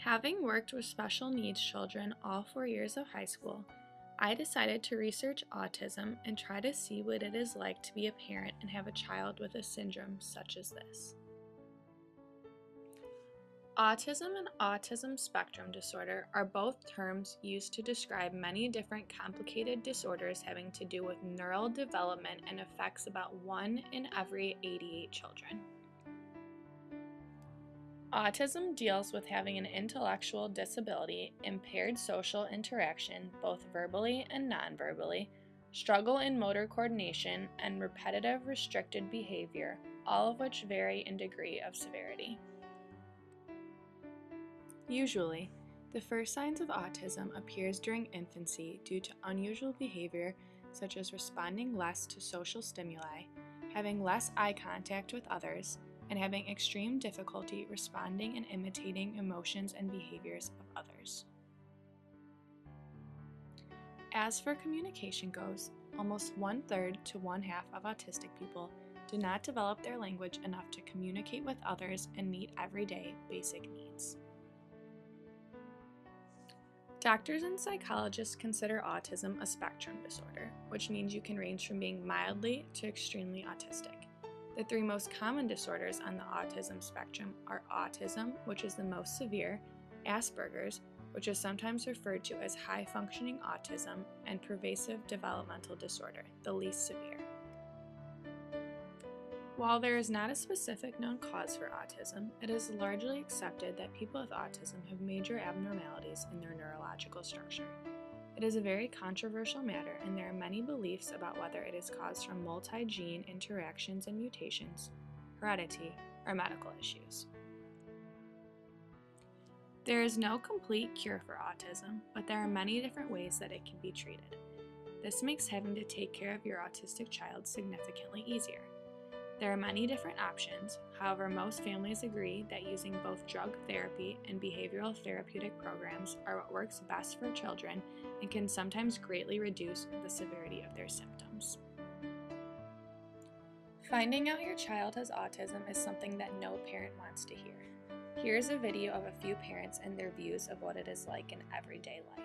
Having worked with special needs children all 4 years of high school, I decided to research autism and try to see what it is like to be a parent and have a child with a syndrome such as this. Autism and autism spectrum disorder are both terms used to describe many different complicated disorders having to do with neural development and affects about 1 in every 88 children. Autism deals with having an intellectual disability, impaired social interaction, both verbally and non-verbally, struggle in motor coordination, and repetitive restricted behavior, all of which vary in degree of severity. Usually, the first signs of autism appears during infancy due to unusual behavior such as responding less to social stimuli, having less eye contact with others, and having extreme difficulty responding and imitating emotions and behaviors of others. As for communication goes, almost 1/3 to 1/2 of autistic people do not develop their language enough to communicate with others and meet everyday basic needs. Doctors and psychologists consider autism a spectrum disorder, which means you can range from being mildly to extremely autistic. The 3 most common disorders on the autism spectrum are autism, which is the most severe, Asperger's, which is sometimes referred to as high-functioning autism, and pervasive developmental disorder, the least severe. While there is not a specific known cause for autism, it is largely accepted that people with autism have major abnormalities in their neurological structure. It is a very controversial matter, and there are many beliefs about whether it is caused from multi-gene interactions and mutations, heredity, or medical issues. There is no complete cure for autism, but there are many different ways that it can be treated. This makes having to take care of your autistic child significantly easier. There are many different options, however most families agree that using both drug therapy and behavioral therapeutic programs are what works best for children and can sometimes greatly reduce the severity of their symptoms. Finding out your child has autism is something that no parent wants to hear. Here's a video of a few parents and their views of what it is like in everyday life.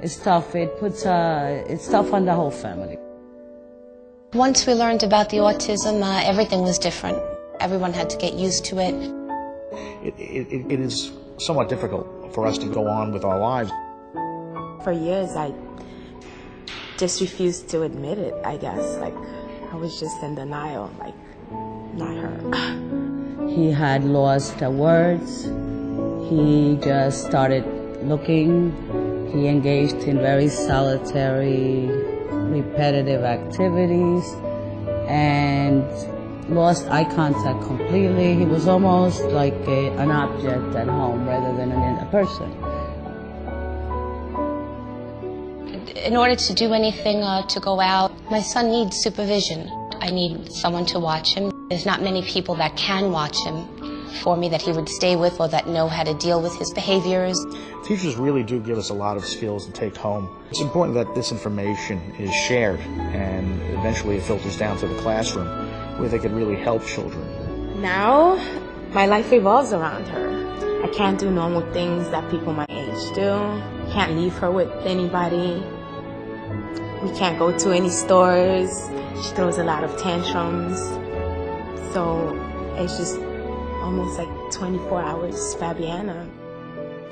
It's tough. It's tough on the whole family. Once we learned about the autism, everything was different. Everyone had to get used to it. It is somewhat difficult for us to go on with our lives. For years, I just refused to admit it, I guess. Like, I was just in denial, like, not her. He had lost words. He just started looking. He engaged in very solitary, repetitive activities and lost eye contact completely. He was almost like an object at home rather than a person. In order to do anything, to go out, my son needs supervision. I need someone to watch him. There's not many people that can watch him for me, that he would stay with, or that know how to deal with his behaviors. Teachers really do give us a lot of skills to take home. It's important that this information is shared and eventually it filters down to the classroom where they can really help children. Now, my life revolves around her. I can't do normal things that people my age do. Can't leave her with anybody. We can't go to any stores. She throws a lot of tantrums. So it's just almost like 24 hours Fabiana.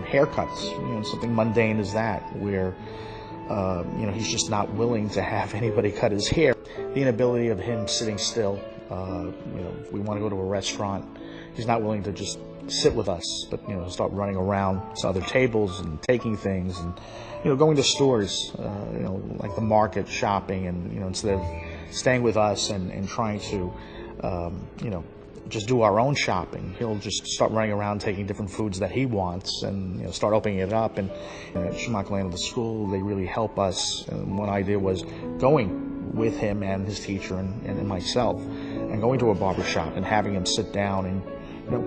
Haircuts, something mundane as that, where he's just not willing to have anybody cut his hair. The inability of him sitting still. If we want to go to a restaurant, he's not willing to just sit with us, but start running around to other tables and taking things, and going to stores, like the market, shopping, and instead of staying with us and trying to just do our own shopping. He'll just start running around taking different foods that he wants and start opening it up. And at Shamakalana, the school, they really help us. And one idea was going with him and his teacher and myself and going to a barber shop and having him sit down and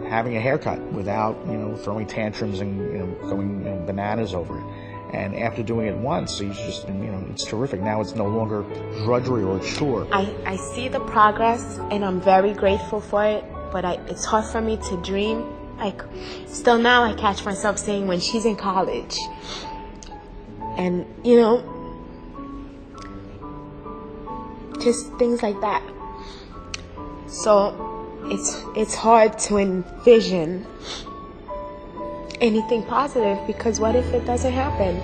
having a haircut without throwing tantrums and going bananas over it. And after doing it once, he's just, it's terrific. Now it's no longer drudgery or a chore. I see the progress, and I'm very grateful for it, but it's hard for me to dream. Like, still now I catch myself saying when she's in college. And, just things like that. So it's hard to envision anything positive, because what if it doesn't happen?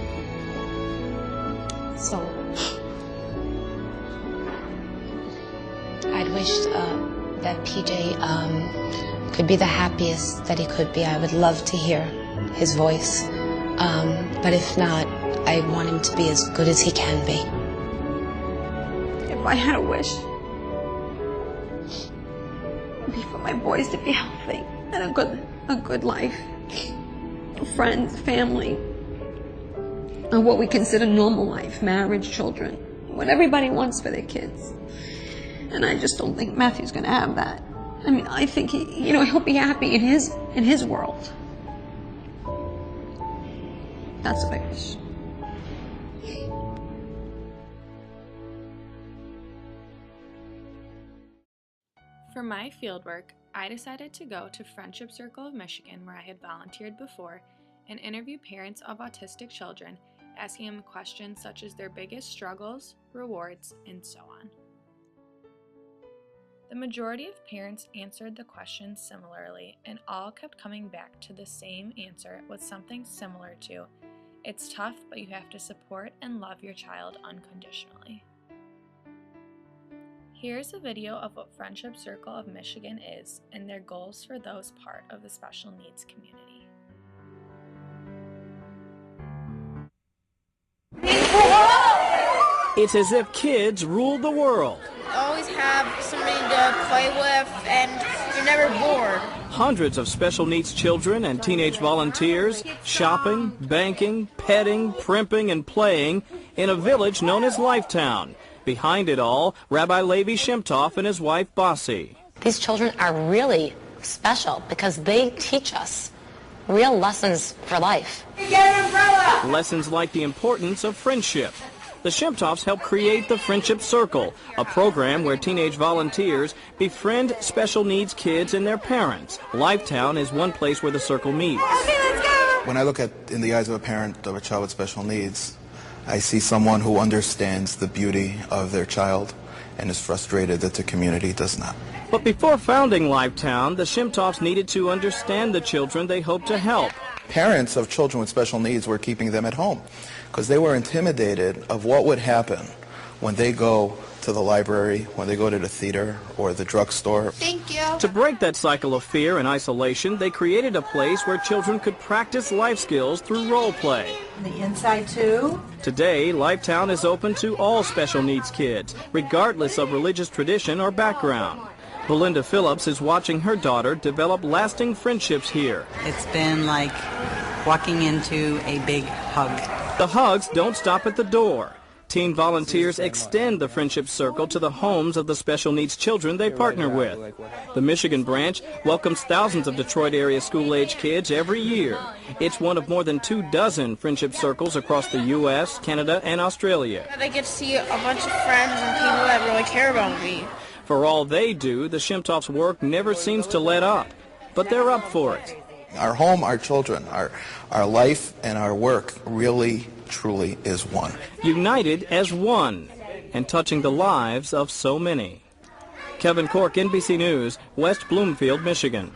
So I'd wish that PJ could be the happiest that he could be. I would love to hear his voice, but if not, I want him to be as good as he can be. If I had a wish, it'd be for my boys to be healthy and a good life. Friends, family, and what we consider normal life, marriage, children, what everybody wants for their kids. And I just don't think Matthew's going to have that. I mean, I think he'll be happy in his world. That's what I wish. For my fieldwork, I decided to go to Friendship Circle of Michigan, where I had volunteered before, and interview parents of autistic children, asking them questions such as their biggest struggles, rewards, and so on. The majority of parents answered the questions similarly, and all kept coming back to the same answer with something similar to, "It's tough, but you have to support and love your child unconditionally." Here's a video of what Friendship Circle of Michigan is and their goals for those part of the special needs community. It's as if kids rule the world. Always have somebody to play with, and you're never bored. Hundreds of special needs children and teenage volunteers shopping, banking, petting, primping, and playing in a village known as Lifetown. Behind it all, Rabbi Levi Shemtov and his wife, Bossi. These children are really special because they teach us real lessons for life. Lessons like the importance of friendship. The Shemtovs helped create the Friendship Circle, a program where teenage volunteers befriend special needs kids and their parents. Lifetown is one place where the circle meets. Okay, let's go! When I look in the eyes of a parent of a child with special needs, I see someone who understands the beauty of their child and is frustrated that the community does not. But before founding Lifetown, the Shemtovs needed to understand the children they hoped to help. Parents of children with special needs were keeping them at home because they were intimidated of what would happen when they go to the library, when they go to the theater or the drugstore. Thank you. To break that cycle of fear and isolation, they created a place where children could practice life skills through role play. The inside too. Today, Lifetown is open to all special needs kids, regardless of religious tradition or background. Belinda Phillips is watching her daughter develop lasting friendships here. It's been like walking into a big hug. The hugs don't stop at the door. Teen volunteers extend the Friendship Circle to the homes of the special needs children they partner with. The Michigan branch welcomes thousands of Detroit area school-age kids every year. It's one of more than 24 Friendship Circles across the U.S., Canada, and Australia. I get to see a bunch of friends and people that really care about me. For all they do, the Shemtovs' work never seems to let up, but they're up for it. Our home, our children, our life, and our work really, truly is one. United as one, and touching the lives of so many. Kevin Cork, NBC News, West Bloomfield, Michigan.